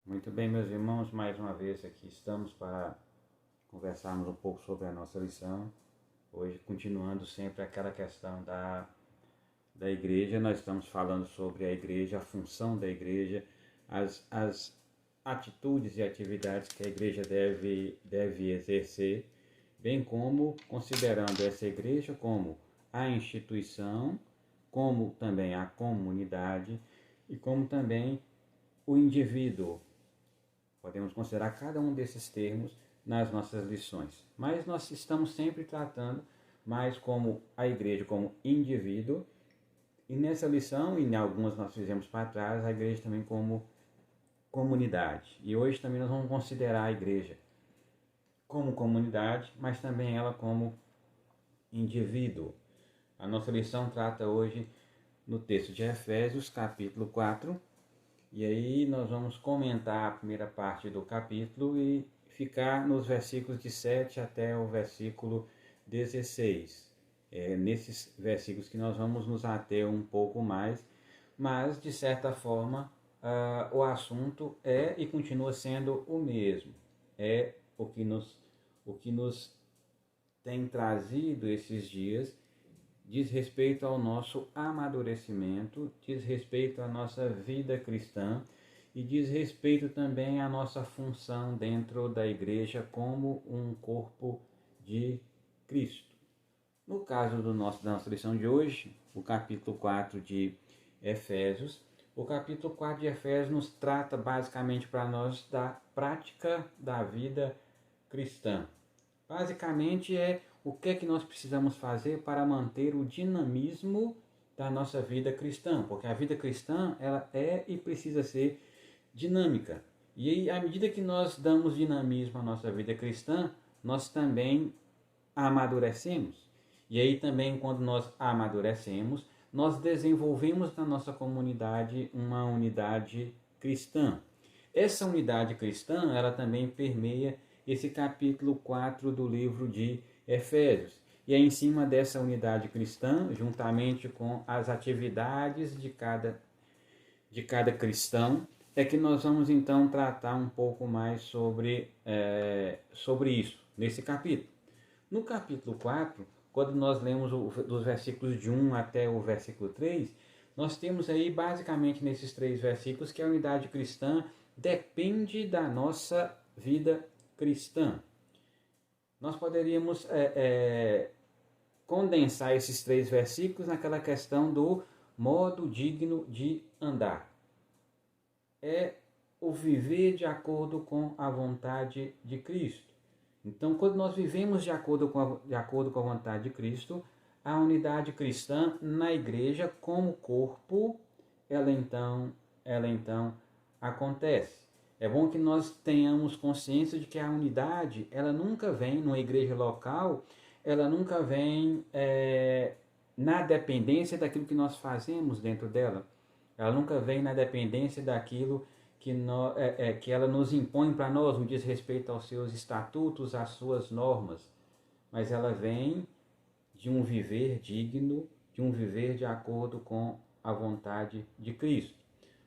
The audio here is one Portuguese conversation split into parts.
Muito bem, meus irmãos, mais uma vez aqui estamos para conversarmos um pouco sobre a nossa lição. Hoje, continuando sempre aquela questão da igreja, nós estamos falando sobre a igreja, a função da igreja, as atitudes e atividades que a igreja deve exercer, bem como considerando essa igreja como a instituição, como também a comunidade e como também o indivíduo. Podemos considerar cada um desses termos nas nossas lições, mas nós estamos sempre tratando mais como a igreja como indivíduo, e nessa lição, e em algumas nós fizemos para trás, a igreja também como comunidade. E hoje também nós vamos considerar a igreja como comunidade, mas também ela como indivíduo. A nossa lição trata hoje no texto de Efésios, capítulo 4, e aí nós vamos comentar a primeira parte do capítulo e ficar nos versículos de 7 até o versículo 16. Nesses versículos que nós vamos nos ater um pouco mais, mas de certa forma o assunto é e continua sendo o mesmo. É o que nos tem trazido esses dias, diz respeito ao nosso amadurecimento, diz respeito à nossa vida cristã e diz respeito também à nossa função dentro da igreja como um corpo de Cristo. No caso da nossa lição de hoje, o capítulo 4 de Efésios, o capítulo 4 de Efésios nos trata basicamente para nós da prática da vida cristã. Basicamente é o que é que nós precisamos fazer para manter o dinamismo da nossa vida cristã, porque a vida cristã ela é e precisa ser dinâmica. E aí, à medida que nós damos dinamismo à nossa vida cristã, nós também amadurecemos. E aí também quando nós amadurecemos, nós desenvolvemos na nossa comunidade uma unidade cristã. Essa unidade cristã, ela também permeia esse capítulo 4 do livro de Efésios. E é em cima dessa unidade cristã, juntamente com as atividades de cada cristão, é que nós vamos então tratar um pouco mais sobre isso, nesse capítulo. No capítulo 4, quando nós lemos dos versículos de 1 até o versículo 3, nós temos aí basicamente nesses três versículos que a unidade cristã depende da nossa vida cristã. Nós poderíamos condensar esses três versículos naquela questão do modo digno de andar. É o viver de acordo com a vontade de Cristo. Então, quando nós vivemos de acordo com a vontade de Cristo, a unidade cristã na igreja como corpo, ela então acontece. É bom que nós tenhamos consciência de que a unidade, ela nunca vem numa igreja local, ela nunca vem na dependência daquilo que nós fazemos dentro dela. Ela nunca vem na dependência daquilo que ela nos impõe para nós, no diz respeito aos seus estatutos, às suas normas. Mas ela vem de um viver digno, de um viver de acordo com a vontade de Cristo.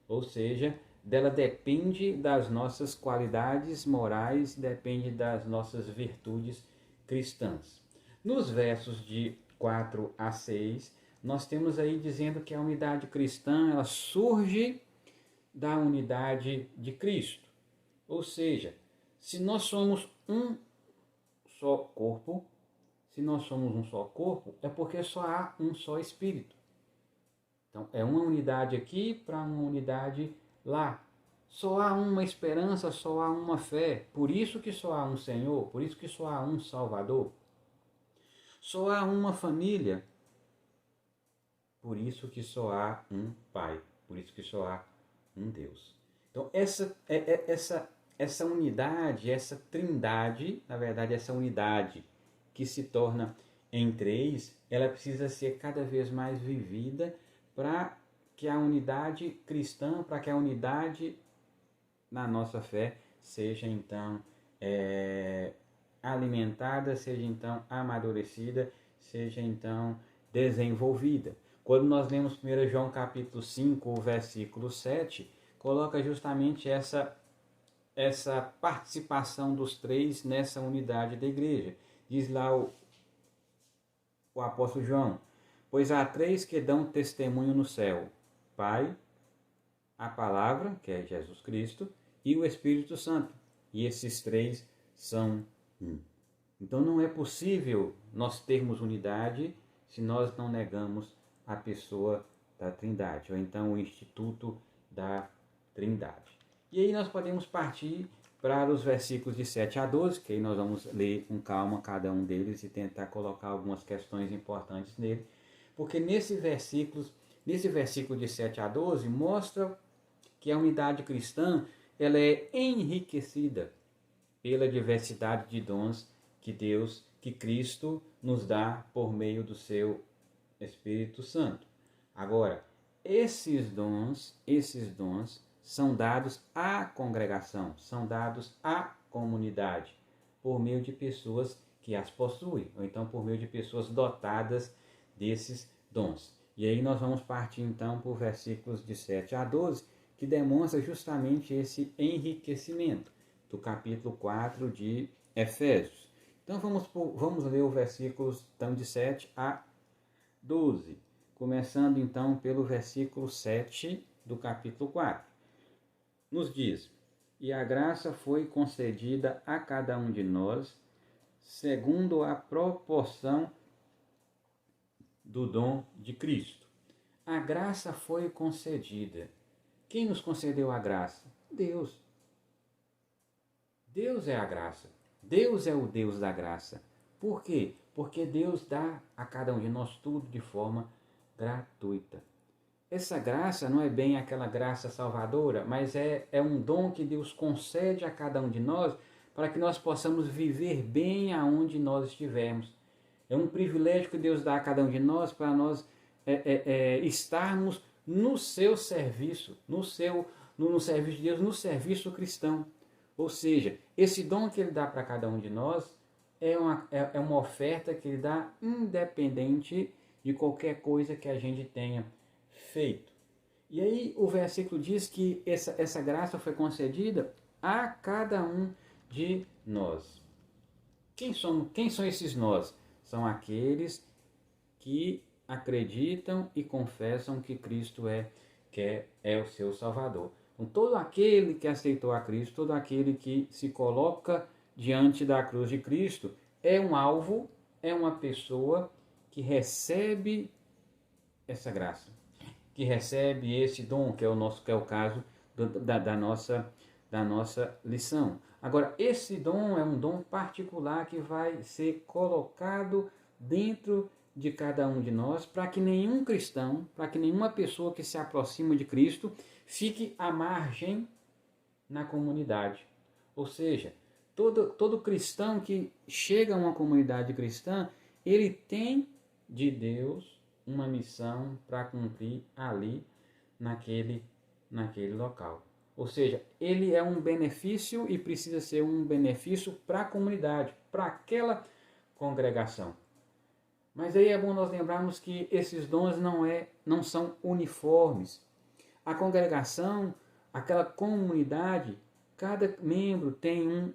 Ou seja, dela depende das nossas qualidades morais, depende das nossas virtudes cristãs. Nos versos de 4 a 6, nós temos aí dizendo que a unidade cristã ela surge da unidade de Cristo. Ou seja, se nós somos um só corpo, se nós somos um só corpo, é porque só há um só Espírito. Então, é uma unidade aqui para uma unidade lá. Só há uma esperança, só há uma fé. Por isso que só há um Senhor, por isso que só há um Salvador. Só há uma família, por isso que só há um Pai, por isso que só há um Deus. Então, essa unidade, essa trindade, na verdade, essa unidade que se torna em três, ela precisa ser cada vez mais vivida para que a unidade cristã, para que a unidade na nossa fé seja então alimentada, seja então amadurecida, seja então desenvolvida. Quando nós lemos 1 João capítulo 5, versículo 7, coloca justamente essa essa participação dos três nessa unidade da igreja. Diz lá o apóstolo João: pois há três que dão testemunho no céu: Pai, a palavra, que é Jesus Cristo, e o Espírito Santo. E esses três são um. Então não é possível nós termos unidade se nós não negamos a pessoa da Trindade, ou então o instituto da Trindade. E aí nós podemos partir para os versículos de 7 a 12, que aí nós vamos ler com calma cada um deles e tentar colocar algumas questões importantes nele, porque nesse versículo de 7 a 12 mostra que a unidade cristã ela é enriquecida pela diversidade de dons que Cristo nos dá por meio do seu Espírito Santo. Agora, esses dons são dados à congregação, são dados à comunidade, por meio de pessoas que as possuem, ou então por meio de pessoas dotadas desses dons. E aí nós vamos partir então por versículos de 7 a 12, que demonstra justamente esse enriquecimento do capítulo 4 de Efésios. Então vamos ler os versículos então, de 7 a 12, começando então pelo versículo 7 do capítulo 4. Nos diz: e a graça foi concedida a cada um de nós, segundo a proporção do dom de Cristo. A graça foi concedida. Quem nos concedeu a graça? Deus. Deus é a graça. Deus é o Deus da graça. Por quê? Porque Deus dá a cada um de nós tudo de forma gratuita. Essa graça não é bem aquela graça salvadora, mas é um dom que Deus concede a cada um de nós para que nós possamos viver bem aonde nós estivermos. É um privilégio que Deus dá a cada um de nós para nós estarmos no seu serviço, no serviço de Deus, no serviço cristão. Ou seja, esse dom que Ele dá para cada um de nós é uma oferta que Ele dá independente de qualquer coisa que a gente tenha feito. E aí o versículo diz que essa graça foi concedida a cada um de nós. Quem são esses nós? São aqueles que acreditam e confessam que Cristo é o seu Salvador. Então, todo aquele que aceitou a Cristo, todo aquele que se coloca diante da cruz de Cristo, é um alvo, é uma pessoa que recebe essa graça, que recebe esse dom, que é o caso da nossa lição. Agora, esse dom é um dom particular que vai ser colocado dentro de cada um de nós, para que nenhum cristão, para que nenhuma pessoa que se aproxima de Cristo fique à margem na comunidade. Ou seja, todo cristão que chega a uma comunidade cristã, ele tem de Deus uma missão para cumprir ali, naquele local. Ou seja, ele é um benefício e precisa ser um benefício para a comunidade, para aquela congregação. Mas aí é bom nós lembrarmos que esses dons não são uniformes. A congregação, aquela comunidade, cada membro tem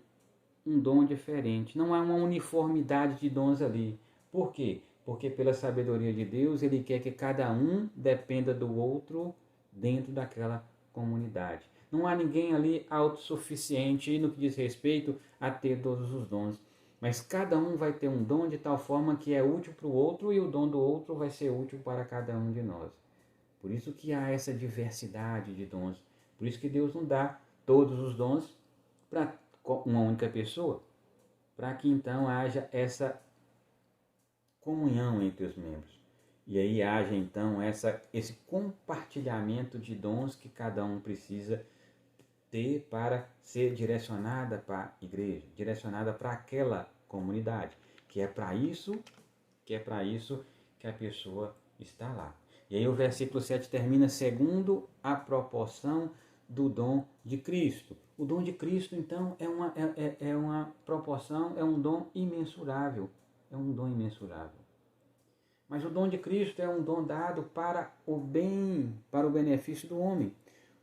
um dom diferente. Não há uma uniformidade de dons ali. Por quê? Porque pela sabedoria de Deus, Ele quer que cada um dependa do outro dentro daquela comunidade. Não há ninguém ali autossuficiente no que diz respeito a ter todos os dons. Mas cada um vai ter um dom de tal forma que é útil para o outro e o dom do outro vai ser útil para cada um de nós. Por isso que há essa diversidade de dons. Por isso que Deus não dá todos os dons para uma única pessoa, para que então haja essa comunhão entre os membros. E aí haja então esse compartilhamento de dons que cada um precisa ter para ser direcionada para a igreja, direcionada para aquela comunidade, que é para isso que a pessoa está lá. E aí o versículo 7 termina segundo a proporção do dom de Cristo. O dom de Cristo, então, é uma proporção, é um dom imensurável. É um dom imensurável. Mas o dom de Cristo é um dom dado para o bem, para o benefício do homem.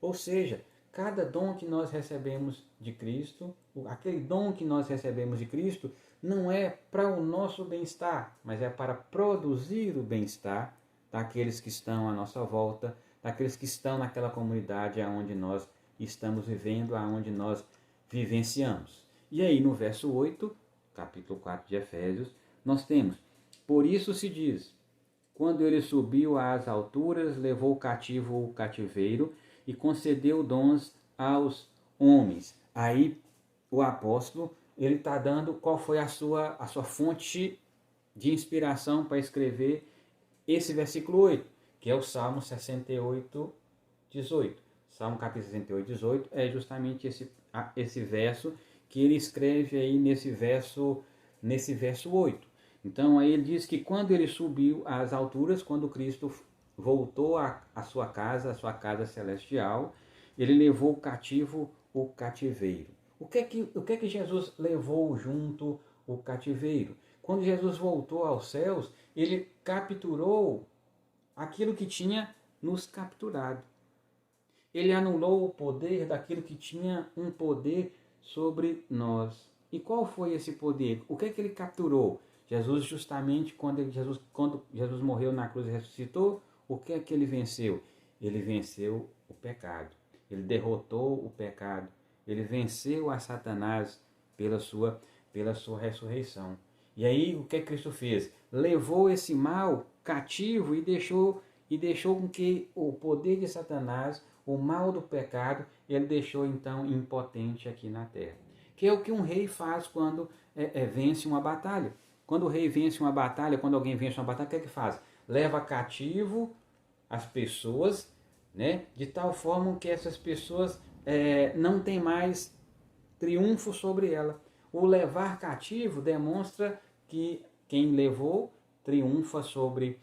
Ou seja, cada dom que nós recebemos de Cristo, aquele dom que nós recebemos de Cristo, não é para o nosso bem-estar, mas é para produzir o bem-estar daqueles que estão à nossa volta, daqueles que estão naquela comunidade aonde nós estamos vivendo, aonde nós vivenciamos. E aí no verso 8, capítulo 4 de Efésios, nós temos: por isso se diz, quando ele subiu às alturas, levou cativo o cativeiro e concedeu dons aos homens. Aí o apóstolo, ele está dando qual foi a sua fonte de inspiração para escrever esse versículo 8, que é o Salmo 68, 18. Salmo capítulo 68, 18 é justamente esse verso que ele escreve aí nesse verso 8. Então aí ele diz que quando ele subiu às alturas, quando Cristo voltou à sua casa celestial, ele levou cativo o cativeiro. O que é que Jesus levou junto o cativeiro? Quando Jesus voltou aos céus, ele capturou aquilo que tinha nos capturado. Ele anulou o poder daquilo que tinha um poder sobre nós. E qual foi esse poder? O que é que ele capturou? Jesus, justamente quando Jesus morreu na cruz e ressuscitou, o que é que ele venceu? Ele venceu o pecado. Ele derrotou o pecado. Ele venceu a Satanás pela sua ressurreição. E aí o que Cristo fez? Levou esse mal cativo e deixou com que o poder de Satanás, o mal do pecado, ele deixou então impotente aqui na terra. Que é o que um rei faz quando vence uma batalha. Quando o rei vence uma batalha, quando alguém vence uma batalha, o que é que faz? Leva cativo as pessoas, né, de tal forma que essas pessoas não têm mais triunfo sobre ela. O levar cativo demonstra que quem levou triunfa sobre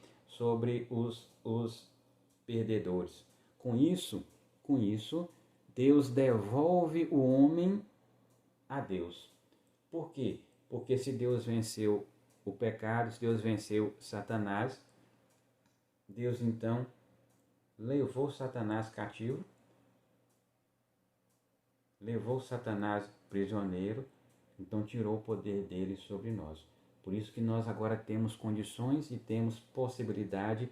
os perdedores. Com isso, Deus devolve o homem a Deus. Por quê? Porque se Deus venceu o pecado, se Deus venceu Satanás, Deus então levou Satanás cativo, levou Satanás prisioneiro, então tirou o poder dele sobre nós. Por isso que nós agora temos condições e temos possibilidade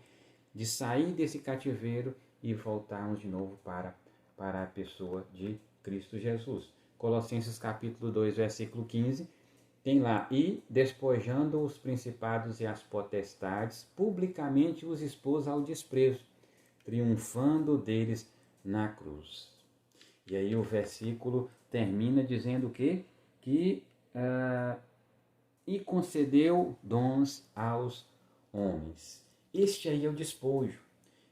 de sair desse cativeiro e voltarmos de novo para a pessoa de Cristo Jesus. Colossenses capítulo 2, versículo 15, tem lá: e despojando os principados e as potestades, publicamente os expôs ao desprezo, triunfando deles na cruz. E aí o versículo termina dizendo que e concedeu dons aos homens. Este aí é o despojo.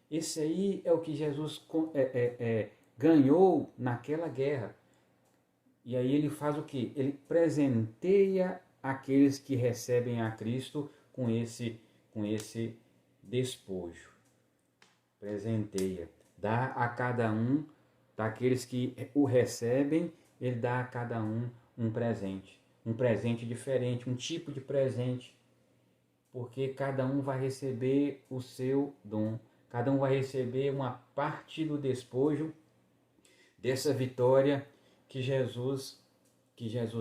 Esse aí é o que Jesus ganhou naquela guerra. E aí ele faz o quê? Ele presenteia aqueles que recebem a Cristo com esse despojo. Presenteia. Dá a cada um, daqueles que o recebem, ele dá a cada um um presente diferente, um tipo de presente, porque cada um vai receber o seu dom, cada um vai receber uma parte do despojo dessa vitória que Jesus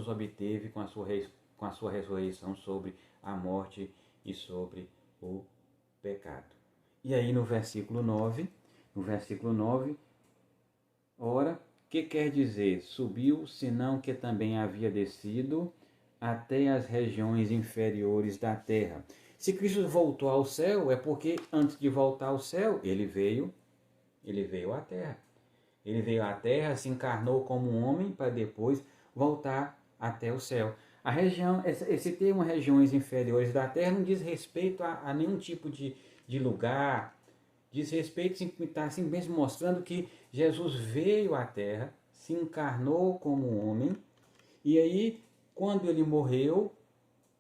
obteve com a sua ressurreição sobre a morte e sobre o pecado. E aí no versículo 9, ora, que quer dizer? Subiu, senão que também havia descido até as regiões inferiores da terra. Se Cristo voltou ao céu, é porque antes de voltar ao céu, ele veio à terra. Ele veio à terra, se encarnou como um homem para depois voltar até o céu. A região, esse termo regiões inferiores da terra não diz respeito a nenhum tipo de lugar. Diz respeito, está simplesmente mostrando que Jesus veio à terra, se encarnou como um homem, e aí, quando ele morreu,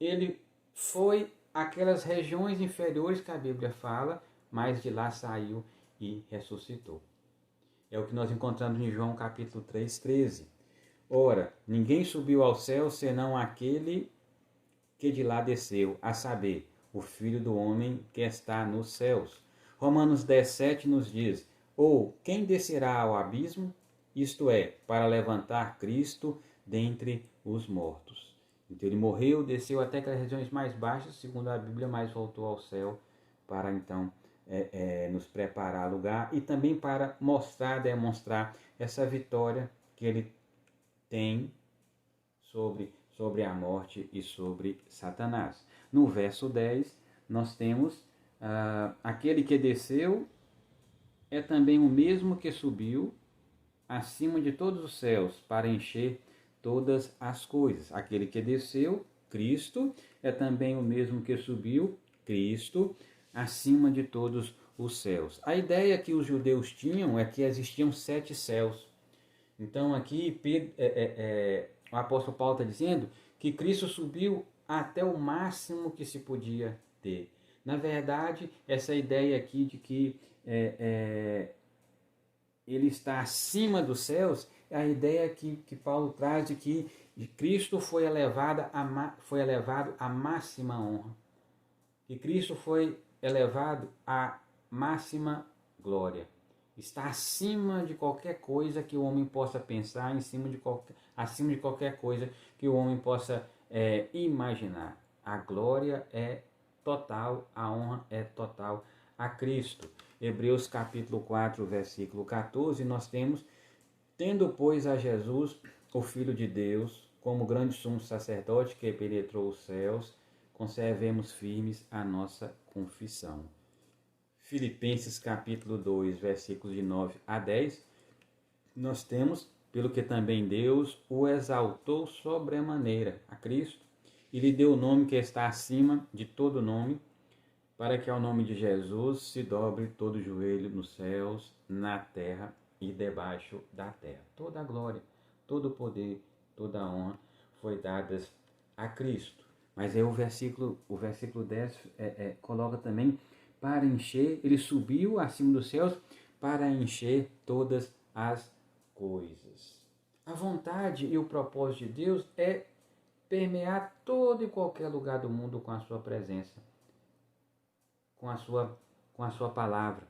ele foi àquelas regiões inferiores que a Bíblia fala, mas de lá saiu e ressuscitou. É o que nós encontramos em João capítulo 3, 13. Ora, ninguém subiu ao céu senão aquele que de lá desceu, a saber, o Filho do Homem que está nos céus. Romanos 10, 7 nos diz: ou quem descerá ao abismo? isto é, para levantar Cristo dentre os mortos. Então ele morreu, desceu até aquelas regiões mais baixas, segundo a Bíblia, mas voltou ao céu para então nos preparar lugar e também para mostrar, demonstrar essa vitória que ele tem sobre a morte e sobre Satanás. No verso 10, nós temos aquele que desceu é também o mesmo que subiu acima de todos os céus para encher todas as coisas. Aquele que desceu, Cristo, é também o mesmo que subiu, Cristo, acima de todos os céus. A ideia que os judeus tinham é que existiam 7 céus. Então aqui o apóstolo Paulo está dizendo que Cristo subiu até o máximo que se podia ter. Na verdade, essa ideia aqui de que ele está acima dos céus é a ideia que Paulo traz de que Cristo foi elevado à máxima honra. Que Cristo foi elevado à máxima glória. Está acima de qualquer coisa que o homem possa pensar, acima de qualquer coisa que o homem possa imaginar. A glória é total, a honra é total a Cristo. Hebreus capítulo 4, versículo 14, nós temos: tendo, pois, a Jesus, o Filho de Deus, como grande sumo sacerdote que penetrou os céus, conservemos firmes a nossa confissão. Filipenses capítulo 2, versículos de 9 a 10, nós temos: pelo que também Deus o exaltou sobremaneira a Cristo, e lhe deu o nome que está acima de todo nome, para que ao nome de Jesus se dobre todo o joelho nos céus, na terra e debaixo da terra. Toda a glória, todo o poder, toda a honra foi dadas a Cristo. Mas aí o versículo 10 coloca também: para encher, ele subiu acima dos céus para encher todas as coisas. A vontade e o propósito de Deus é permear todo e qualquer lugar do mundo com a sua presença, com a sua palavra.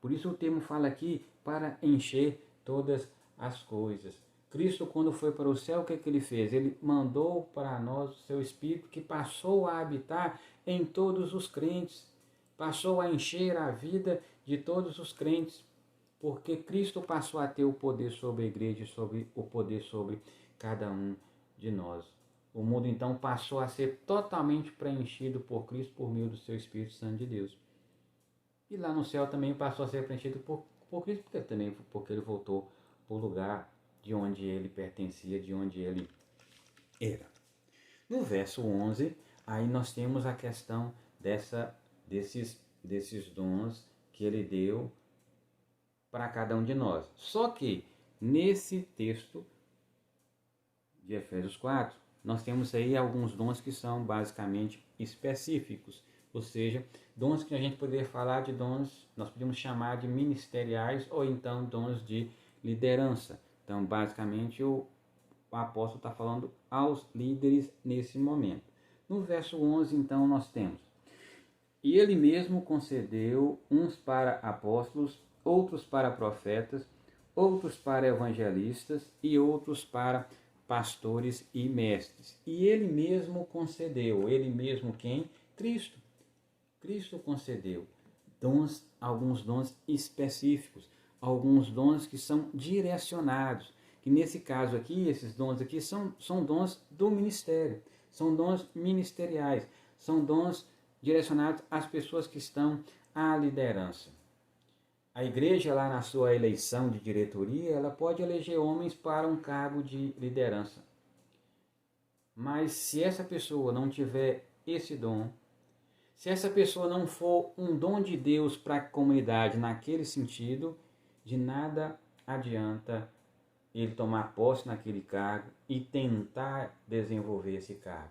Por isso o termo fala aqui: para encher todas as coisas. Cristo, quando foi para o céu, o que ele fez? Ele mandou para nós o seu Espírito, que passou a habitar em todos os crentes, passou a encher a vida de todos os crentes, porque Cristo passou a ter o poder sobre a igreja, sobre o poder sobre cada um de nós. O mundo então passou a ser totalmente preenchido por Cristo por meio do seu Espírito Santo de Deus. E lá no céu também passou a ser preenchido por Cristo, porque ele voltou para o lugar de onde ele pertencia, de onde ele era. No verso 11, aí nós temos a questão desses dons que ele deu para cada um de nós. Só que nesse texto de Efésios 4, nós temos aí alguns dons que são basicamente específicos, ou seja, dons que a gente poderia falar de dons, nós podemos chamar de ministeriais ou então dons de liderança. Então, basicamente, o apóstolo está falando aos líderes nesse momento. No verso 11, então, nós temos: e ele mesmo concedeu uns para apóstolos, outros para profetas, outros para evangelistas e outros para pastores e mestres. E ele mesmo concedeu. Ele mesmo quem? Cristo. Cristo concedeu dons, alguns dons específicos, alguns dons que são direcionados. Que nesse caso aqui, esses dons aqui são dons do ministério, são dons ministeriais, são dons direcionados às pessoas que estão à liderança. A igreja, lá na sua eleição de diretoria, ela pode eleger homens para um cargo de liderança. Mas se essa pessoa não tiver esse dom, se essa pessoa não for um dom de Deus para a comunidade naquele sentido, de nada adianta ele tomar posse naquele cargo e tentar desenvolver esse cargo.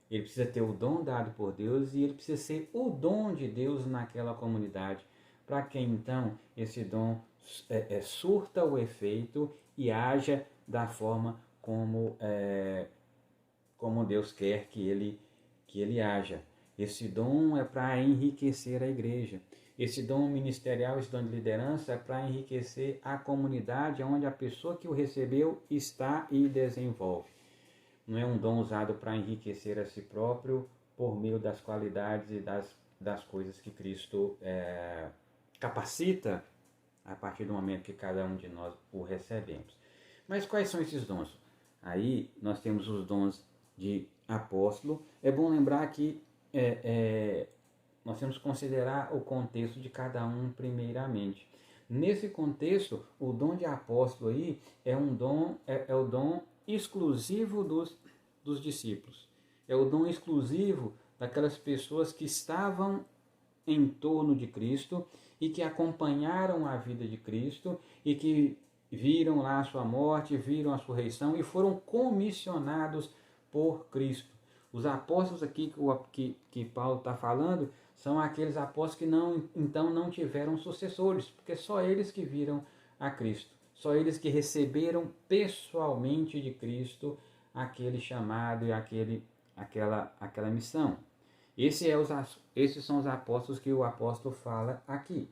Ele precisa ter o dom dado por Deus e ele precisa ser o dom de Deus naquela comunidade, para que então esse dom surta o efeito e haja da forma como Deus quer que ele haja. Esse dom é para enriquecer a igreja. Esse dom ministerial, esse dom de liderança é para enriquecer a comunidade onde a pessoa que o recebeu está e desenvolve. Não é um dom usado para enriquecer a si próprio por meio das qualidades e das coisas que Cristo capacita a partir do momento que cada um de nós o recebemos. Mas quais são esses dons? Aí nós temos os dons de apóstolo. É bom lembrar que nós temos que considerar o contexto de cada um primeiramente. Nesse contexto, o dom de apóstolo aí é o dom exclusivo dos discípulos. É o dom exclusivo daquelas pessoas que estavam em torno de Cristo e que acompanharam a vida de Cristo e que viram lá a sua morte, viram a sua ressurreição e foram comissionados por Cristo. Os apóstolos aqui que Paulo está falando são aqueles apóstolos que não tiveram sucessores, porque só eles que viram a Cristo, só eles que receberam pessoalmente de Cristo aquele chamado e aquela missão. Esses são os apóstolos que o apóstolo fala aqui.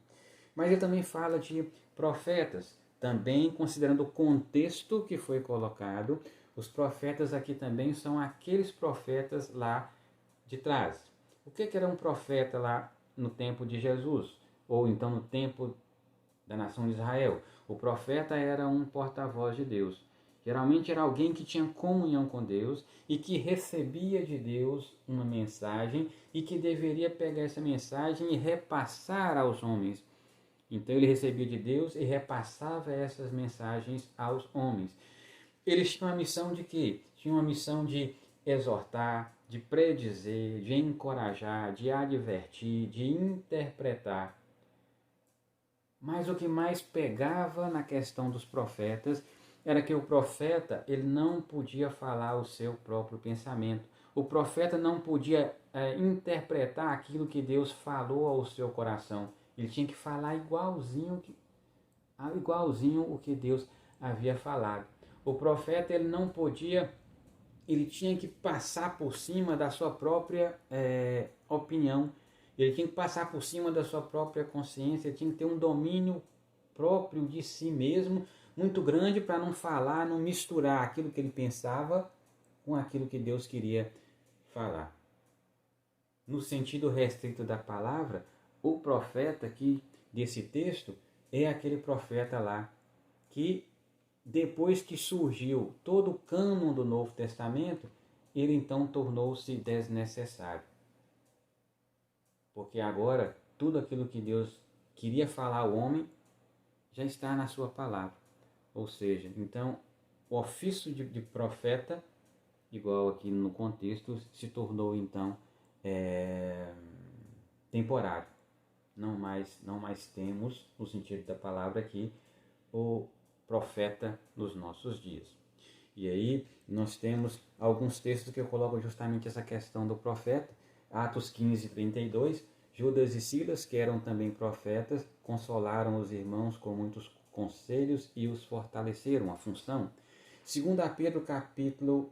Mas ele também fala de profetas, também considerando o contexto que foi colocado. Os profetas aqui também são aqueles profetas lá de trás. O que era um profeta lá no tempo de Jesus? Ou então no tempo da nação de Israel? O profeta era um porta-voz de Deus. Geralmente era alguém que tinha comunhão com Deus e que recebia de Deus uma mensagem e que deveria pegar essa mensagem e repassar aos homens. Então ele recebia de Deus e repassava essas mensagens aos homens. Eles tinham a missão de quê? Tinham a missão de exortar, de predizer, de encorajar, de advertir, de interpretar. Mas o que mais pegava na questão dos profetas era que o profeta ele não podia falar o seu próprio pensamento. O profeta não podia interpretar aquilo que Deus falou ao seu coração. Ele tinha que falar igualzinho o que Deus havia falado. O profeta ele não podia, ele tinha que passar por cima da sua própria opinião. Ele tinha que passar por cima da sua própria consciência, ele tinha que ter um domínio próprio de si mesmo, muito grande para não falar, não misturar aquilo que ele pensava com aquilo que Deus queria falar. No sentido restrito da palavra, o profeta aqui desse texto é aquele profeta lá que depois que surgiu todo o cânon do Novo Testamento, ele então tornou-se desnecessário. Porque agora tudo aquilo que Deus queria falar ao homem já está na sua palavra. Ou seja, então o ofício de profeta, igual aqui no contexto, se tornou então temporário. Não mais temos, no sentido da palavra aqui, o profeta nos nossos dias. E aí nós temos alguns textos que colocam justamente essa questão do profeta. Atos 15, 32, Judas e Silas, que eram também profetas, consolaram os irmãos com muitos conselhos e os fortaleceram, a função. 2 Pedro, capítulo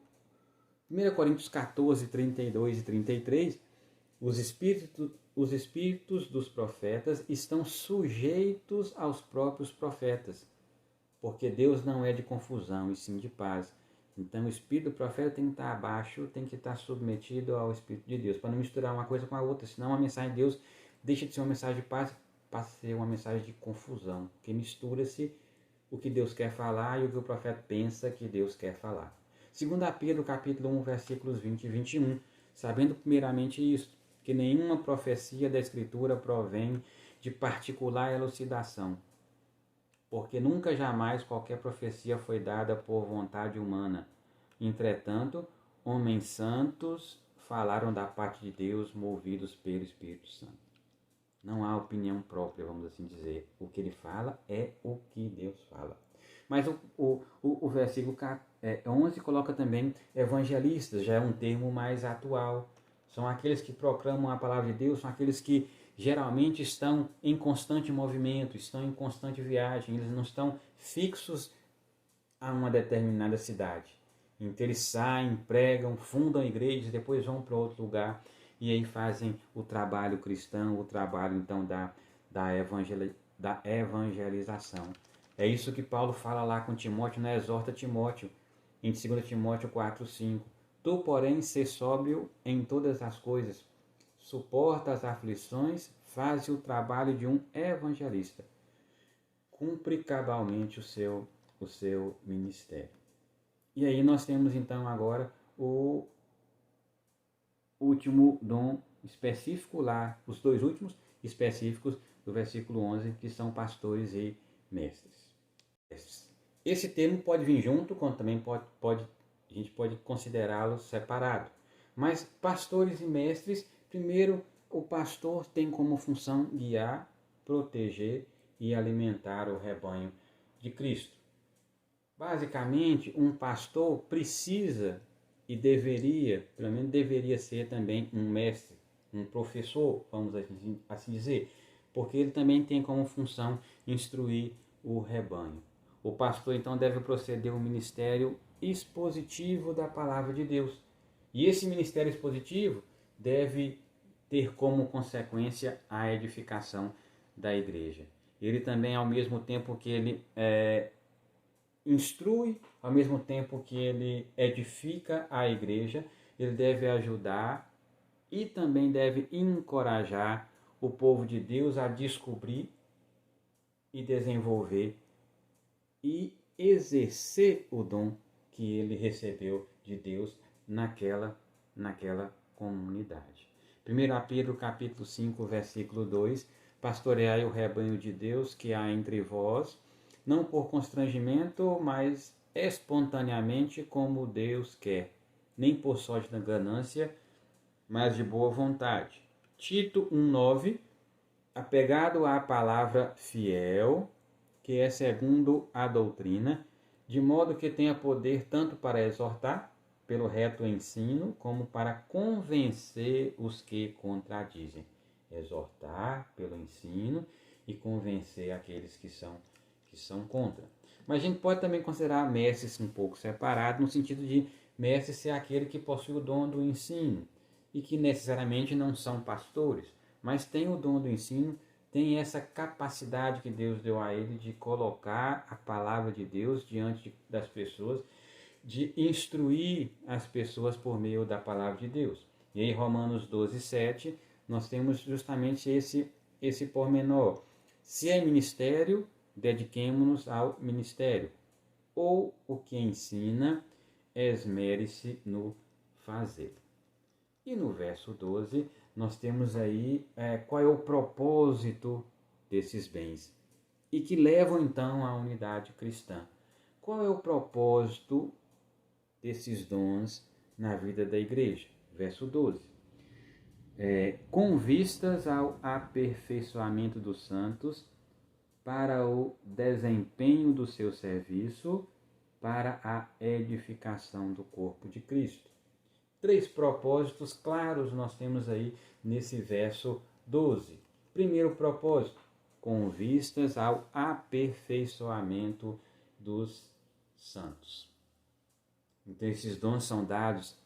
1 Coríntios 14, 32 e 33, os espíritos dos profetas estão sujeitos aos próprios profetas, porque Deus não é de confusão, e sim de paz. Então o espírito do profeta tem que estar abaixo, tem que estar submetido ao Espírito de Deus, para não misturar uma coisa com a outra, senão a mensagem de Deus deixa de ser uma mensagem de paz, passa a ser uma mensagem de confusão, porque mistura-se o que Deus quer falar e o que o profeta pensa que Deus quer falar. 2 Pedro capítulo 1, versículos 20 e 21, sabendo primeiramente isto, que nenhuma profecia da Escritura provém de particular elucidação, porque nunca jamais qualquer profecia foi dada por vontade humana. Entretanto, homens santos falaram da parte de Deus, movidos pelo Espírito Santo. Não há opinião própria, vamos assim dizer. O que ele fala é o que Deus fala. Mas o versículo 11 coloca também evangelistas, já é um termo mais atual. São aqueles que proclamam a palavra de Deus, são aqueles que geralmente estão em constante movimento, estão em constante viagem, eles não estão fixos a uma determinada cidade. Então eles saem, pregam, fundam igrejas, depois vão para outro lugar. e aí fazem o trabalho cristão, o trabalho então da evangelização. É isso que Paulo fala lá com Timóteo, né? Exorta Timóteo, em 2 Timóteo 4:5. Tu, porém, sê sóbrio em todas as coisas, suporta as aflições, faz o trabalho de um evangelista. Cumpre cabalmente o seu ministério. E aí nós temos então agora o último dom específico lá, os dois últimos específicos do versículo 11, que são pastores e mestres. Esse termo pode vir junto, como também a gente pode considerá-lo separado. Mas pastores e mestres, primeiro, o pastor tem como função guiar, proteger e alimentar o rebanho de Cristo. Basicamente, um pastor precisa e deveria, pelo menos deveria ser também um mestre, um professor, vamos assim dizer, porque ele também tem como função instruir o rebanho. O pastor então deve proceder ao ministério expositivo da palavra de Deus. E esse ministério expositivo deve ter como consequência a edificação da igreja. Ele também, ao mesmo tempo que ele instrui, ao mesmo tempo que ele edifica a igreja, ele deve ajudar e também deve encorajar o povo de Deus a descobrir e desenvolver e exercer o dom que ele recebeu de Deus naquela comunidade. 1 Pedro capítulo 5, versículo 2, pastoreai o rebanho de Deus que há entre vós, não por constrangimento, mas espontaneamente como Deus quer, nem por sorte da ganância, mas de boa vontade. Tito 1,9, apegado à palavra fiel, que é segundo a doutrina, de modo que tenha poder tanto para exortar, pelo reto ensino, como para convencer os que contradizem. Exortar pelo ensino e convencer aqueles que são contra. Mas a gente pode também considerar mestres um pouco separado, no sentido de mestre ser aquele que possui o dom do ensino e que necessariamente não são pastores, mas tem o dom do ensino, tem essa capacidade que Deus deu a ele de colocar a palavra de Deus diante das pessoas, de instruir as pessoas por meio da palavra de Deus. E em Romanos 12:7, nós temos justamente esse pormenor. Se é ministério, dediquemo-nos ao ministério. Ou o que ensina, esmere-se no fazer. E no verso 12, nós temos aí qual é o propósito desses bens e que levam então à unidade cristã. Qual é o propósito desses dons na vida da igreja? Verso 12. Com vistas ao aperfeiçoamento dos santos, para o desempenho do seu serviço, para a edificação do corpo de Cristo. 3 propósitos claros nós temos aí nesse verso 12. Primeiro propósito, com vistas ao aperfeiçoamento dos santos. Então, esses dons são dados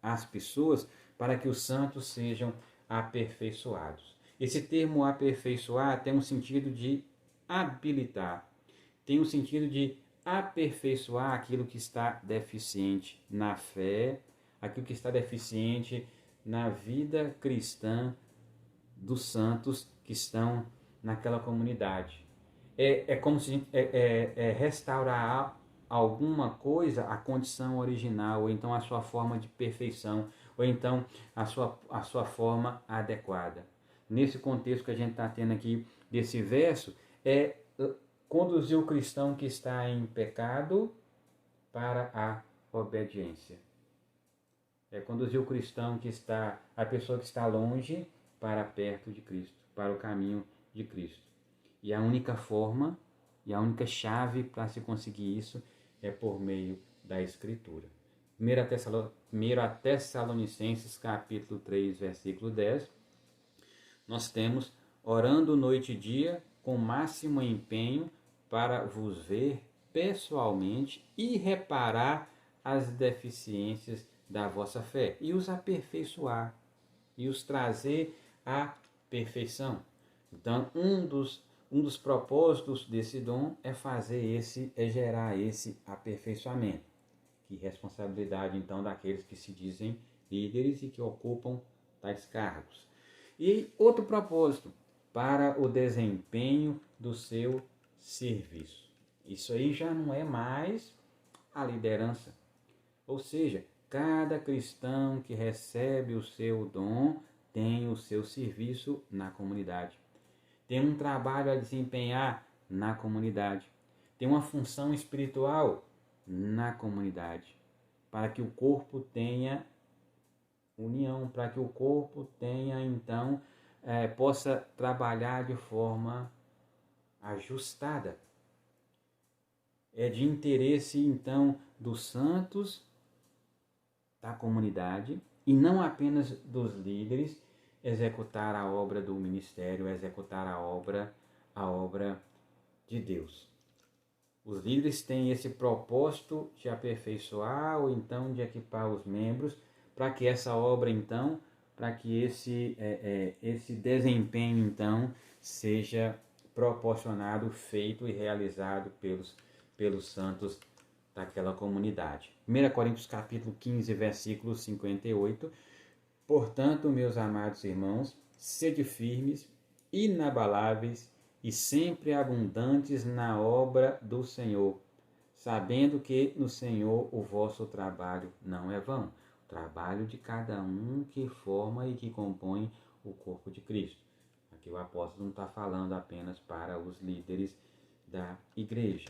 às pessoas para que os santos sejam aperfeiçoados. Esse termo aperfeiçoar tem um sentido de habilitar, tem um sentido de aperfeiçoar aquilo que está deficiente na fé, aquilo que está deficiente na vida cristã dos santos que estão naquela comunidade. É como se restaurar alguma coisa, a condição original, ou então a sua forma de perfeição, ou então a sua forma adequada. Nesse contexto que a gente está tendo aqui desse verso, é conduzir o cristão que está em pecado para a obediência. É conduzir o cristão a pessoa que está longe para perto de Cristo, para o caminho de Cristo. E a única forma e a única chave para se conseguir isso é por meio da Escritura. 1 Tessalonicenses capítulo 3, versículo 10, nós temos: orando noite e dia, com máximo empenho, para vos ver pessoalmente e reparar as deficiências da vossa fé e os aperfeiçoar. e os trazer à perfeição. Então, um dos propósitos desse dom é gerar esse aperfeiçoamento. Que responsabilidade, então, daqueles que se dizem líderes e que ocupam tais cargos. E outro propósito, para o desempenho do seu serviço. Isso aí já não é mais a liderança. Ou seja, cada cristão que recebe o seu dom tem o seu serviço na comunidade. Tem um trabalho a desempenhar na comunidade. Tem uma função espiritual na comunidade. Para que o corpo tenha união, para que o corpo tenha, então, possa trabalhar de forma ajustada. É de interesse, então, dos santos da comunidade e não apenas dos líderes executar a obra do ministério, executar a obra de Deus. Os líderes têm esse propósito de aperfeiçoar ou então de equipar os membros para que essa obra, então, para que esse desempenho, então, seja proporcionado, feito e realizado pelos santos daquela comunidade. 1 Coríntios capítulo 15, versículo 58. Portanto, meus amados irmãos, sede firmes, inabaláveis e sempre abundantes na obra do Senhor, sabendo que no Senhor o vosso trabalho não é vão. O trabalho de cada um que forma e que compõe o corpo de Cristo. Aqui o apóstolo não está falando apenas para os líderes da igreja.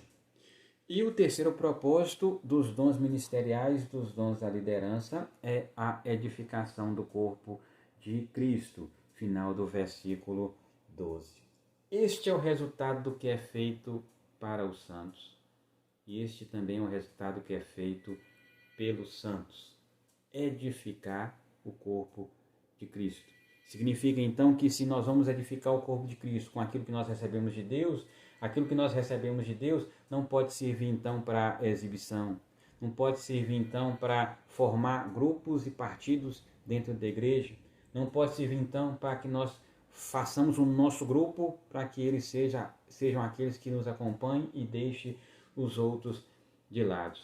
E o terceiro propósito dos dons ministeriais, dos dons da liderança, é a edificação do corpo de Cristo. Final do versículo 12. Este é o resultado do que é feito para os santos. E este também é o resultado que é feito pelos santos. Edificar o corpo de Cristo. Significa então que se nós vamos edificar o corpo de Cristo com aquilo que nós recebemos de Deus, aquilo que nós recebemos de Deus não pode servir então para exibição, não pode servir então para formar grupos e partidos dentro da igreja, não pode servir então para que nós façamos o nosso grupo para que eles sejam aqueles que nos acompanhem e deixe os outros de lado.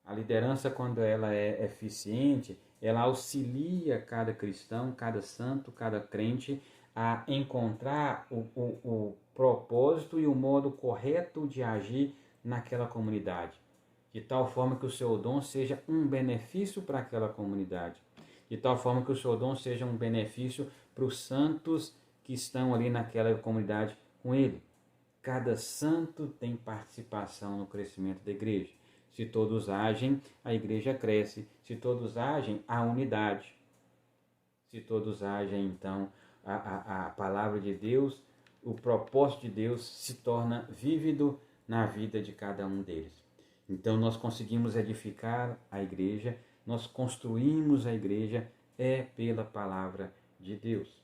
A liderança, quando ela é eficiente, ela auxilia cada cristão, cada santo, cada crente a encontrar o propósito e o modo correto de agir naquela comunidade, de tal forma que o seu dom seja um benefício para aquela comunidade, de tal forma que o seu dom seja um benefício para os santos que estão ali naquela comunidade com ele. Cada santo tem participação no crescimento da igreja. Se todos agem, a igreja cresce. Se todos agem, há unidade. Se todos agem, então, a palavra de Deus, o propósito de Deus se torna vívido na vida de cada um deles. Então, nós conseguimos edificar a igreja, nós construímos a igreja, pela palavra de Deus.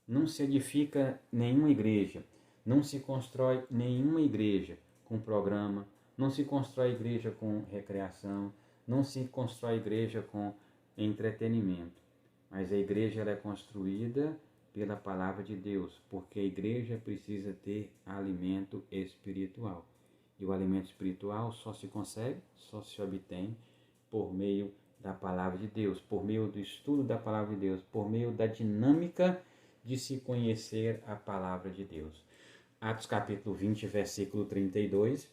Não se edifica nenhuma igreja, não se constrói nenhuma igreja com programa, não se constrói igreja com recreação, não se constrói igreja com entretenimento. Mas a igreja ela é construída pela palavra de Deus, porque a igreja precisa ter alimento espiritual. E o alimento espiritual só se consegue, só se obtém por meio da palavra de Deus, por meio do estudo da palavra de Deus, por meio da dinâmica de se conhecer a palavra de Deus. Atos capítulo 20, versículo 32.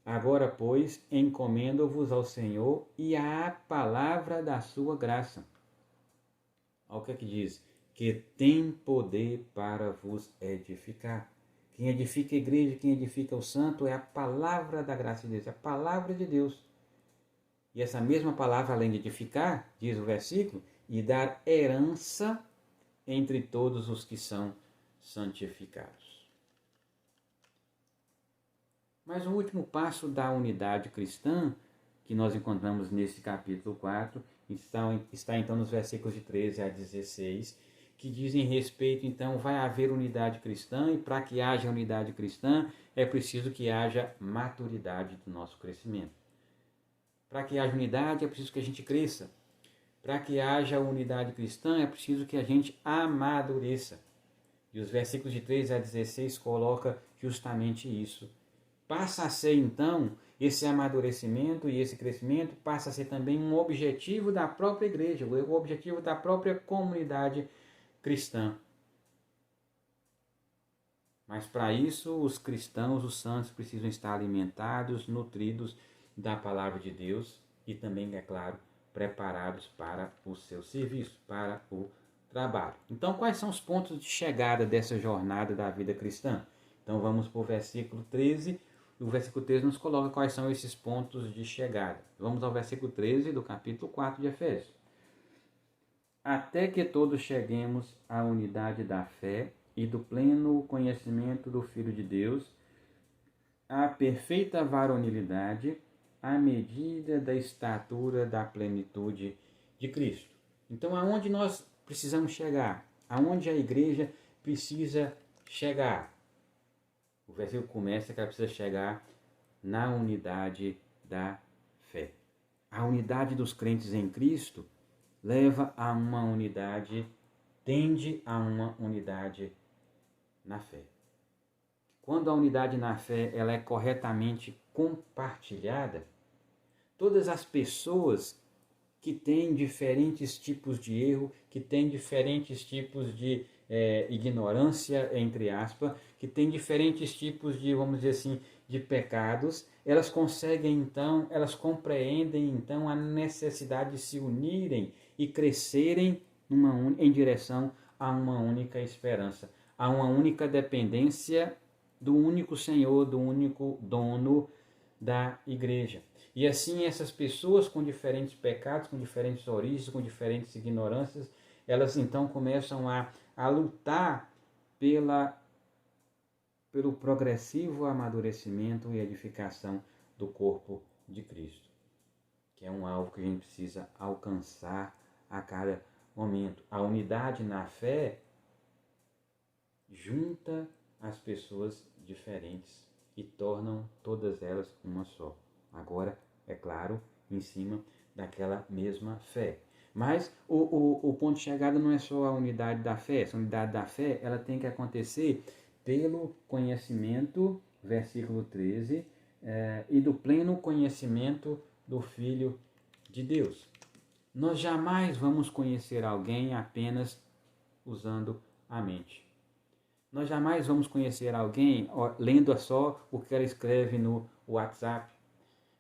Agora, pois, encomendo-vos ao Senhor e à palavra da sua graça. Olha o que é que diz? Que tem poder para vos edificar. Quem edifica a igreja, quem edifica o santo é a palavra da graça de Deus, é a palavra de Deus. E essa mesma palavra, além de edificar, diz o versículo, e dar herança entre todos os que são santificados. Mas o último passo da unidade cristã, que nós encontramos nesse capítulo 4, está então nos versículos de 13 a 16, que dizem respeito, então, vai haver unidade cristã, e para que haja unidade cristã, é preciso que haja maturidade do nosso crescimento. Para que haja unidade, é preciso que a gente cresça. Para que haja unidade cristã, é preciso que a gente amadureça. E os versículos de 13 a 16 coloca justamente isso. Passa a ser, então, esse amadurecimento e esse crescimento passa a ser também um objetivo da própria igreja, o objetivo da própria comunidade cristã. Mas para isso, os cristãos, os santos, precisam estar alimentados, nutridos da palavra de Deus e também, é claro, preparados para o seu serviço, para o trabalho. Então, quais são os pontos de chegada dessa jornada da vida cristã? Então, vamos para o versículo 13. O versículo 13 nos coloca quais são esses pontos de chegada. Vamos ao versículo 13 do capítulo 4 de Efésios. Até que todos cheguemos à unidade da fé e do pleno conhecimento do Filho de Deus, à perfeita varonilidade, à medida da estatura da plenitude de Cristo. Então, aonde nós precisamos chegar? Aonde a igreja precisa chegar? O versículo começa que ela precisa chegar na unidade da fé. A unidade dos crentes em Cristo leva a uma unidade, tende a uma unidade na fé. Quando a unidade na fé ela é corretamente compartilhada, todas as pessoas que têm diferentes tipos de erro, que têm diferentes tipos de ignorância, entre aspas, que têm diferentes tipos de, vamos dizer assim, de pecados, elas conseguem então, elas compreendem então a necessidade de se unirem e crescerem em direção a uma única esperança, a uma única dependência do único Senhor, do único dono da igreja. E assim essas pessoas com diferentes pecados, com diferentes origens, com diferentes ignorâncias, elas então começam a lutar pelo progressivo amadurecimento e edificação do corpo de Cristo, que é um alvo que a gente precisa alcançar a cada momento. A unidade na fé junta as pessoas diferentes e tornam todas elas uma só. Agora, é claro, em cima daquela mesma fé. Mas o ponto de chegada não é só a unidade da fé. Essa unidade da fé ela tem que acontecer pelo conhecimento, versículo 13, e do pleno conhecimento do Filho de Deus. Nós jamais vamos conhecer alguém apenas usando a mente. Nós jamais vamos conhecer alguém lendo só o que ela escreve no WhatsApp.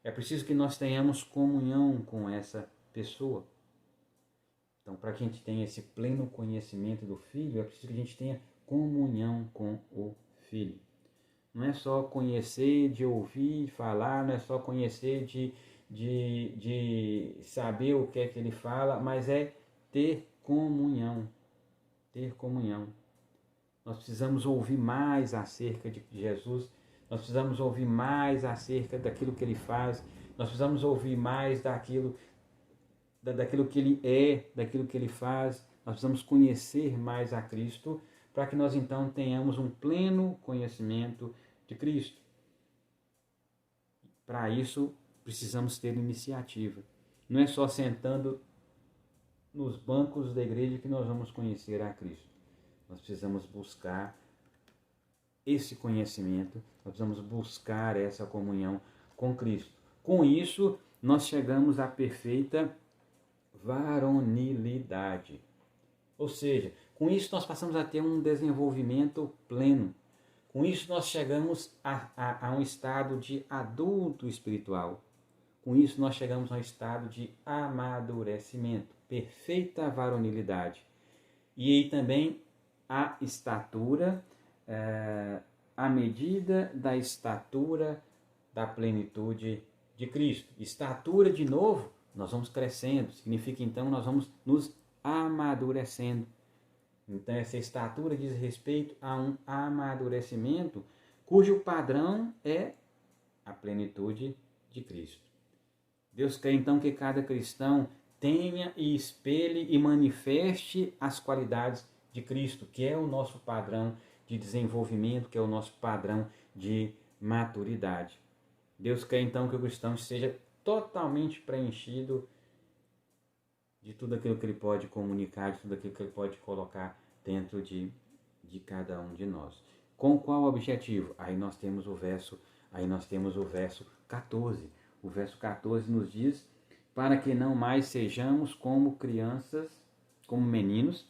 É preciso que nós tenhamos comunhão com essa pessoa. Então, para que a gente tenha esse pleno conhecimento do Filho, é preciso que a gente tenha comunhão com o Filho. Não é só conhecer de ouvir falar, não é só conhecer de saber o que é que ele fala, mas é ter comunhão. Ter comunhão. Nós precisamos ouvir mais acerca de Jesus, nós precisamos ouvir mais acerca daquilo que ele faz, nós precisamos ouvir mais daquilo que ele é, daquilo que ele faz, nós precisamos conhecer mais a Cristo, para que nós então tenhamos um pleno conhecimento de Cristo. Para isso, precisamos ter iniciativa. Não é só sentando nos bancos da igreja que nós vamos conhecer a Cristo. Nós precisamos buscar esse conhecimento, nós precisamos buscar essa comunhão com Cristo. Com isso, nós chegamos à perfeita varonilidade. Ou seja, com isso nós passamos a ter um desenvolvimento pleno. Com isso nós chegamos a um estado de adulto espiritual. Com isso nós chegamos a um estado de amadurecimento, perfeita varonilidade. E aí também a estatura, a medida da estatura da plenitude de Cristo. Estatura, de novo, nós vamos crescendo, significa então nós vamos nos amadurecendo. Então essa estatura diz respeito a um amadurecimento cujo padrão é a plenitude de Cristo. Deus quer então que cada cristão tenha e espelhe e manifeste as qualidades de Cristo, que é o nosso padrão de desenvolvimento, que é o nosso padrão de maturidade. Deus quer então que o cristão seja totalmente preenchido de tudo aquilo que Ele pode comunicar, de tudo aquilo que Ele pode colocar dentro de cada um de nós. Com qual objetivo? Aí nós temos o verso 14. O verso 14 nos diz: para que não mais sejamos como crianças, como meninos,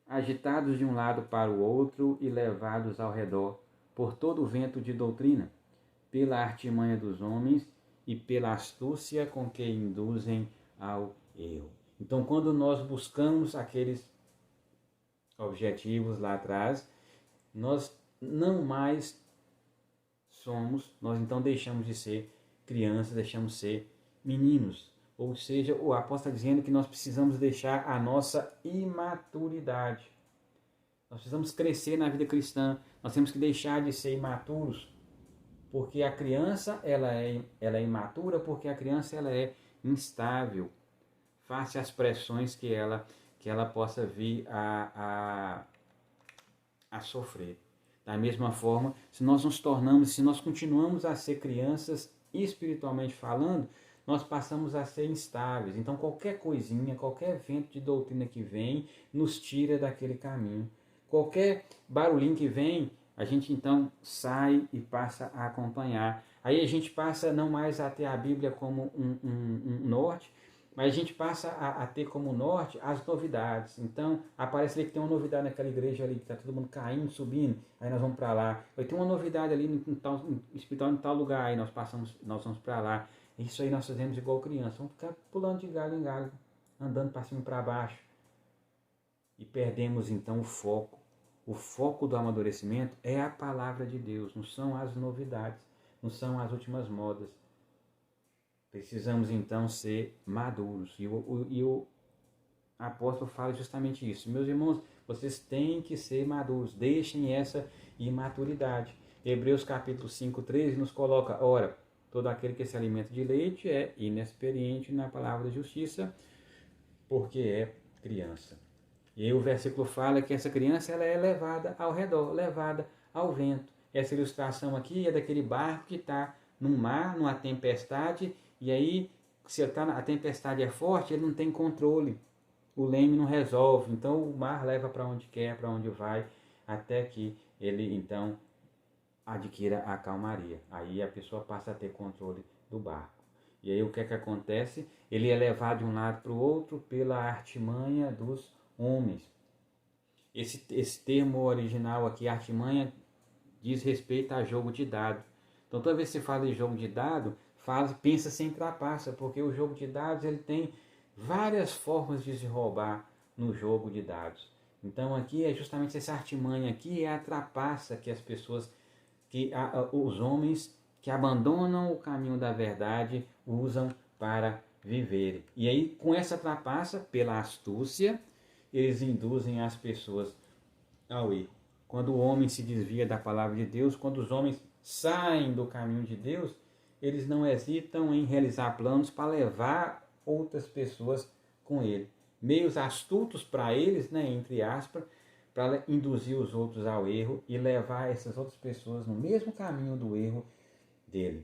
agitados de um lado para o outro e levados ao redor por todo o vento de doutrina, pela artimanha dos homens e pela astúcia com que induzem ao erro. Então, quando nós buscamos aqueles objetivos lá atrás, nós não mais nós então deixamos de ser crianças, deixamos de ser meninos. Ou seja, o apóstolo está dizendo que nós precisamos deixar a nossa imaturidade. Nós precisamos crescer na vida cristã. Nós temos que deixar de ser imaturos, porque a criança ela é imatura, porque a criança ela é instável face às pressões que ela possa vir a sofrer. Da mesma forma, se nós continuamos a ser crianças espiritualmente falando, nós passamos a ser instáveis. Então qualquer coisinha, qualquer vento de doutrina que vem, nos tira daquele caminho. Qualquer barulhinho que vem, a gente então sai e passa a acompanhar. Aí a gente passa não mais a ter a Bíblia como um norte, mas a gente passa a ter como norte as novidades. Então, aparece ali que tem uma novidade naquela igreja ali, que está todo mundo caindo, subindo, aí nós vamos para lá. Vai ter uma novidade ali em espiritual em tal lugar, aí nós vamos para lá. Isso aí nós fazemos igual criança, vamos ficar pulando de galho em galho, andando para cima e para baixo. E perdemos então o foco. O foco do amadurecimento é a palavra de Deus, não são as novidades, não são as últimas modas. Precisamos então ser maduros. E o apóstolo fala justamente isso. Meus irmãos, vocês têm que ser maduros. Deixem essa imaturidade. Hebreus capítulo 5, 13 nos coloca: ora, todo aquele que se alimenta de leite é inexperiente na palavra de justiça, porque é criança. E aí o versículo fala que essa criança ela é levada ao redor, levada ao vento. Essa ilustração aqui é daquele barco que está num mar, numa tempestade, e aí, se a tempestade é forte, ele não tem controle. O leme não resolve. Então, o mar leva para onde quer, para onde vai, até que ele, então, adquira a calmaria. Aí a pessoa passa a ter controle do barco. E aí, o que é que acontece? Ele é levado de um lado para o outro pela artimanha dos homens. Esse termo original aqui, artimanha, diz respeito a jogo de dado. Então, toda vez que você fala de jogo de dado, pensa-se em trapaça, porque o jogo de dados ele tem várias formas de se roubar no jogo de dados. Então aqui é justamente essa artimanha aqui, é a trapaça que as pessoas, os homens que abandonam o caminho da verdade usam para viverem. E aí com essa trapaça, pela astúcia, eles induzem as pessoas ao erro. Quando o homem se desvia da palavra de Deus, quando os homens saem do caminho de Deus, eles não hesitam em realizar planos para levar outras pessoas com ele. Meios astutos para eles, né, entre aspas, para induzir os outros ao erro e levar essas outras pessoas no mesmo caminho do erro dele.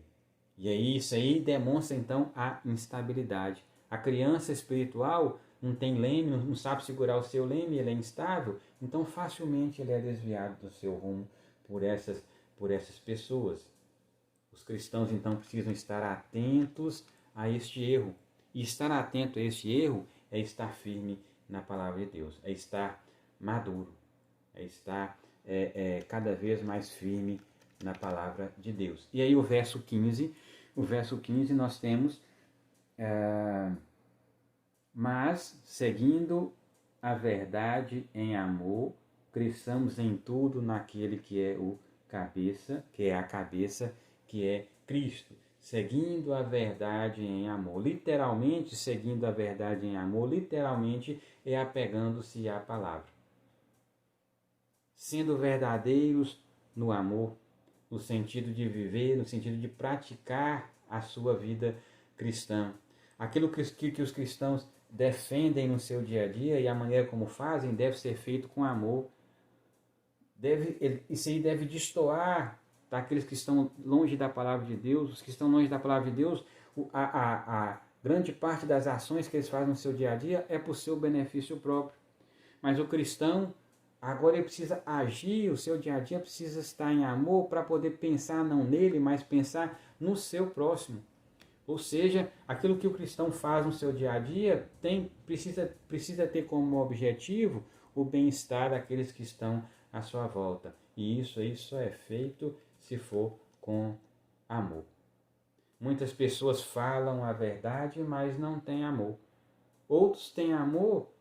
E aí isso aí demonstra então a instabilidade. A criança espiritual não tem leme, não sabe segurar o seu leme, ele é instável, então facilmente ele é desviado do seu rumo por essas pessoas. Os cristãos então precisam estar atentos a este erro. E estar atento a este erro é estar firme na palavra de Deus, é estar maduro, é estar cada vez mais firme na palavra de Deus. E aí o verso 15 nós temos: mas seguindo a verdade em amor, cresçamos em tudo naquele que é o cabeça, que é a cabeça, que é Cristo. Seguindo a verdade em amor. Literalmente, seguindo a verdade em amor, literalmente é apegando-se à palavra. Sendo verdadeiros no amor, no sentido de viver, no sentido de praticar a sua vida cristã. Aquilo que os cristãos defendem no seu dia a dia e a maneira como fazem deve ser feito com amor. Isso aí deve destoar daqueles que estão longe da palavra de Deus. Os que estão longe da palavra de Deus, Grande parte das ações que eles fazem no seu dia a dia é por seu benefício próprio. Mas o cristão, agora ele precisa agir, o seu dia a dia precisa estar em amor para poder pensar não nele, mas pensar no seu próximo. Ou seja, aquilo que o cristão faz no seu dia a dia precisa ter como objetivo o bem-estar daqueles que estão à sua volta. E isso aí só é feito se for com amor. Muitas pessoas falam a verdade, mas não têm amor. Outros têm amor,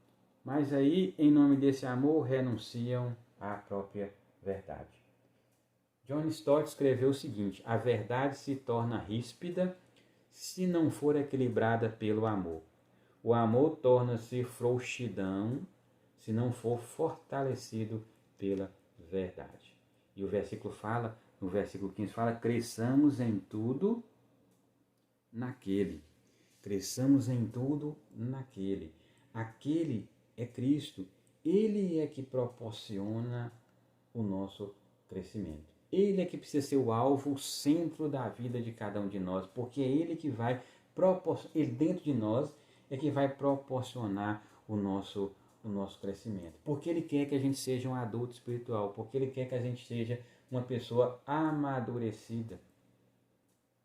mas aí, em nome desse amor, renunciam à própria verdade. John Stott escreveu o seguinte: a verdade se torna ríspida se não for equilibrada pelo amor. O amor torna-se frouxidão se não for fortalecido pela verdade. E o versículo fala, no versículo 15, fala: cresçamos em tudo naquele. Cresçamos em tudo naquele. Aquele é Cristo. Ele é que proporciona o nosso crescimento. Ele é que precisa ser o alvo, o centro da vida de cada um de nós, porque é Ele que vai ele dentro de nós é que vai proporcionar o nosso crescimento. Porque Ele quer que a gente seja um adulto espiritual, porque Ele quer que a gente seja uma pessoa amadurecida,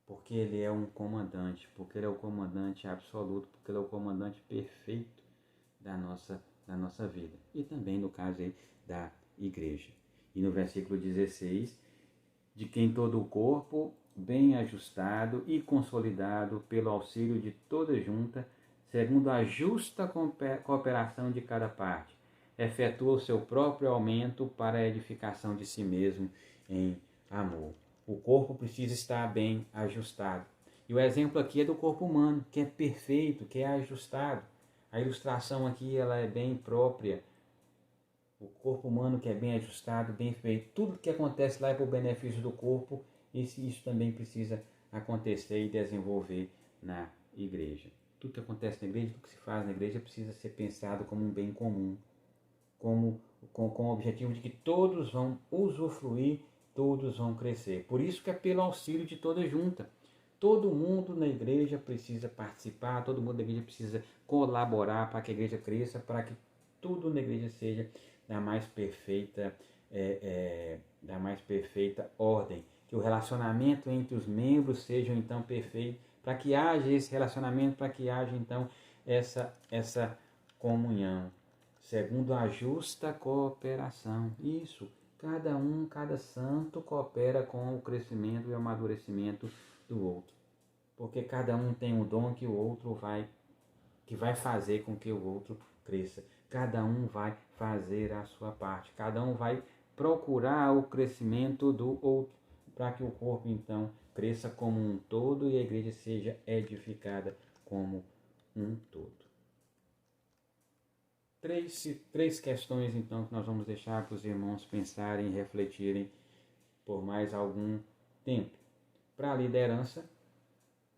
porque Ele é um comandante, porque Ele é o comandante absoluto, porque Ele é o comandante perfeito da nossa vida. E também no caso aí da igreja. E no versículo 16, de quem todo o corpo, bem ajustado e consolidado pelo auxílio de toda junta, segundo a justa cooperação de cada parte, efetua o seu próprio aumento para a edificação de si mesmo em amor. O corpo precisa estar bem ajustado. E o exemplo aqui é do corpo humano, que é perfeito, que é ajustado. A ilustração aqui ela é bem própria. O corpo humano que é bem ajustado, bem feito. Tudo que acontece lá é por benefício do corpo. E isso também precisa acontecer e desenvolver na igreja. Tudo que acontece na igreja, tudo que se faz na igreja precisa ser pensado como um bem comum. Com o objetivo de que todos vão usufruir, todos vão crescer. Por isso que é pelo auxílio de toda junta. Todo mundo na igreja precisa participar, todo mundo na igreja precisa colaborar para que a igreja cresça, para que tudo na igreja seja da mais perfeita ordem. Que o relacionamento entre os membros seja então perfeito, para que haja esse relacionamento, para que haja então essa comunhão. Segundo a justa cooperação. Isso, cada santo coopera com o crescimento e o amadurecimento do outro. Porque cada um tem um dom que o outro que vai fazer com que o outro cresça. Cada um vai fazer a sua parte. Cada um vai procurar o crescimento do outro, para que o corpo então cresça como um todo e a igreja seja edificada como um todo. Três questões então que nós vamos deixar para os irmãos pensarem e refletirem por mais algum tempo. Para a liderança,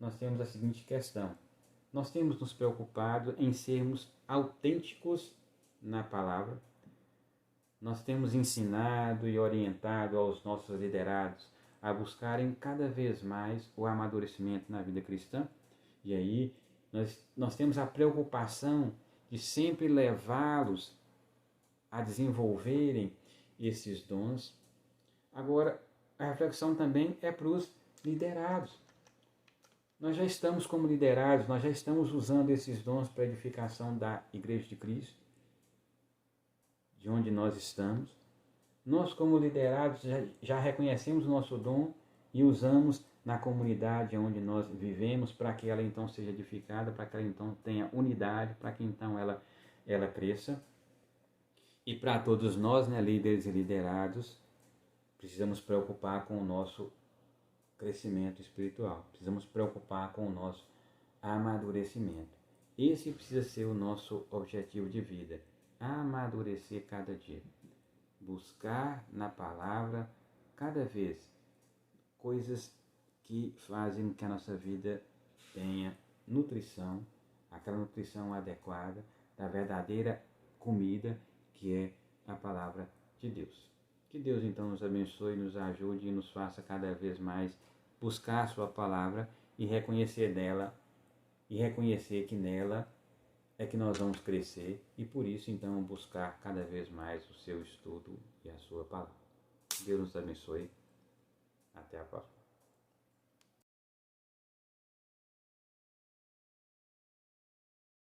nós temos a seguinte questão: nós temos nos preocupado em sermos autênticos na palavra. Nós temos ensinado e orientado aos nossos liderados a buscarem cada vez mais o amadurecimento na vida cristã. E aí nós temos a preocupação de sempre levá-los a desenvolverem esses dons. Agora, a reflexão também é para os liderados. Nós já estamos como liderados, nós já estamos usando esses dons para a edificação da Igreja de Cristo, de onde nós estamos. Nós, como liderados, já reconhecemos o nosso dom e usamos na comunidade onde nós vivemos para que ela então seja edificada, para que ela então tenha unidade, para que então ela cresça. E para todos nós, né, líderes e liderados, precisamos preocupar com o nosso crescimento espiritual. Precisamos preocupar com o nosso amadurecimento. Esse precisa ser o nosso objetivo de vida. Amadurecer cada dia. Buscar na palavra cada vez coisas que fazem que a nossa vida tenha nutrição, aquela nutrição adequada da verdadeira comida que é a palavra de Deus. Que Deus então nos abençoe, nos ajude e nos faça cada vez mais buscar a sua palavra e reconhecer nela e reconhecer que nela é que nós vamos crescer e por isso então buscar cada vez mais o seu estudo e a sua palavra. Deus nos abençoe. Até a próxima.